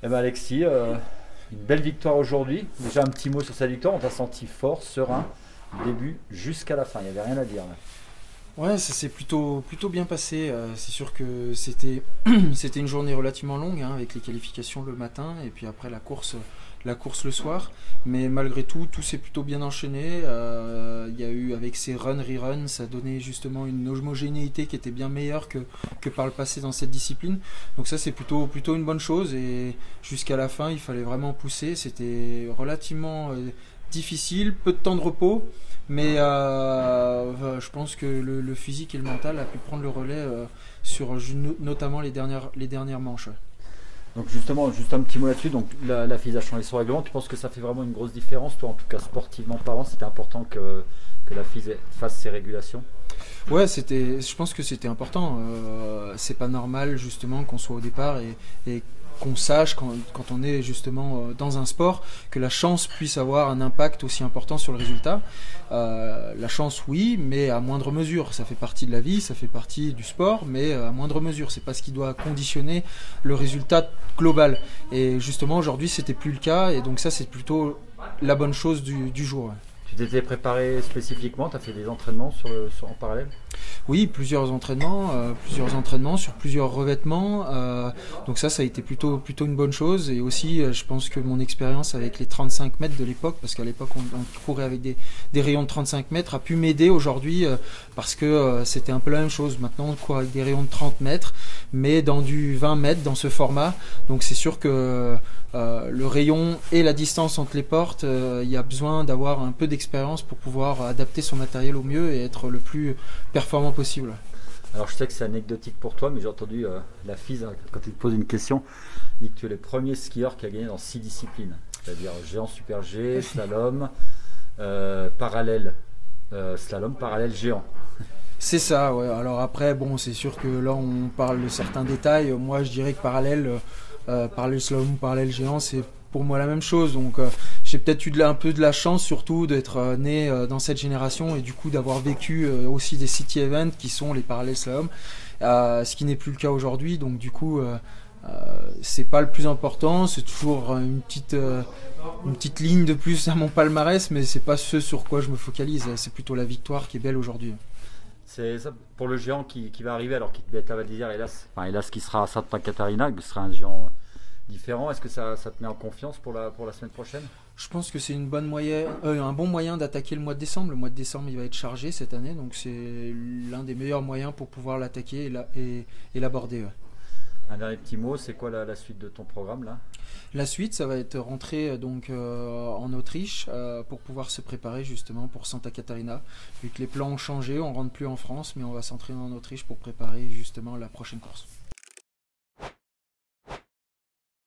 Eh ben Alexis, une belle victoire aujourd'hui. Déjà un petit mot sur cette victoire. On t'a senti fort, serein, du début jusqu'à la fin. Il n'y avait rien à dire, là. Ouais, ça s'est plutôt bien passé. C'est sûr que c'était une journée relativement longue, hein, avec les qualifications le matin et puis après la course le soir. Mais malgré tout, tout s'est plutôt bien enchaîné. Il y a eu avec ces run-rerun, ça donnait justement une homogénéité qui était bien meilleure que par le passé dans cette discipline. Donc ça, c'est plutôt une bonne chose. Et jusqu'à la fin, il fallait vraiment pousser. C'était relativement difficile, peu de temps de repos. Mais je pense que le physique et le mental a pu prendre le relais sur notamment les dernières manches. Ouais. Donc justement, juste un petit mot là-dessus. Donc la FIS a changé son règlement. Tu penses que ça fait vraiment une grosse différence? Toi, en tout cas sportivement parlant, c'était important que la FIS fasse ses régulations. Ouais, je pense que c'était important. C'est pas normal justement qu'on soit au départ et qu'on sache quand on est justement dans un sport que la chance puisse avoir un impact aussi important sur le résultat. La chance, oui, mais à moindre mesure. Ça fait partie de la vie, ça fait partie du sport, mais à moindre mesure. C'est pas ce qui doit conditionner le résultat global. Et justement aujourd'hui, c'était plus le cas, et donc ça, c'est plutôt la bonne chose du jour. Ouais. Tu t'étais préparé spécifiquement? Tu as fait des entraînements en parallèle? Oui, plusieurs entraînements sur plusieurs revêtements. Donc ça a été plutôt une bonne chose. Et aussi, je pense que mon expérience avec les 35 mètres de l'époque, parce qu'à l'époque on courait avec des rayons de 35 mètres, a pu m'aider aujourd'hui parce que c'était un peu la même chose. Maintenant, on court avec des rayons de 30 mètres, mais dans du 20 mètres dans ce format. Donc c'est sûr que le rayon et la distance entre les portes, il y a besoin d'avoir un peu d'expérience pour pouvoir adapter son matériel au mieux et être le plus performant possible. Alors je sais que c'est anecdotique pour toi, mais j'ai entendu la FIS, hein, quand il te pose une question, dit que tu es le premier skieur qui a gagné dans 6 disciplines. C'est-à-dire géant, super G, slalom, parallèle, slalom, parallèle, géant. C'est ça, ouais. Alors après, bon, c'est sûr que là, on parle de certains détails. Moi, je dirais que parallèle slalom, parallèle géant, c'est pour moi la même chose. Donc, j'ai peut-être eu un peu de la chance, surtout d'être né dans cette génération et du coup d'avoir vécu aussi des city events qui sont les parallèles slalom, ce qui n'est plus le cas aujourd'hui. Donc, du coup, c'est pas le plus important. C'est toujours une petite ligne de plus à mon palmarès, mais c'est pas ce sur quoi je me focalise. C'est plutôt la victoire qui est belle aujourd'hui. C'est ça pour le géant qui va arriver, alors qu'il devait être à Val d'Isère, hélas. Enfin, hélas, qui sera à Santa Catarina, qui sera un géant différent. Est-ce que ça te met en confiance pour la semaine prochaine? Je pense que c'est un bon moyen d'attaquer le mois de décembre. Le mois de décembre, il va être chargé cette année, donc c'est l'un des meilleurs moyens pour pouvoir l'attaquer et l'aborder. Ouais. Un dernier petit mot, c'est quoi la suite de ton programme là? La suite, ça va être rentrer donc en Autriche pour pouvoir se préparer justement pour Santa Catarina. Vu que les plans ont changé, on rentre plus en France, mais on va s'entraîner en Autriche pour préparer justement la prochaine course.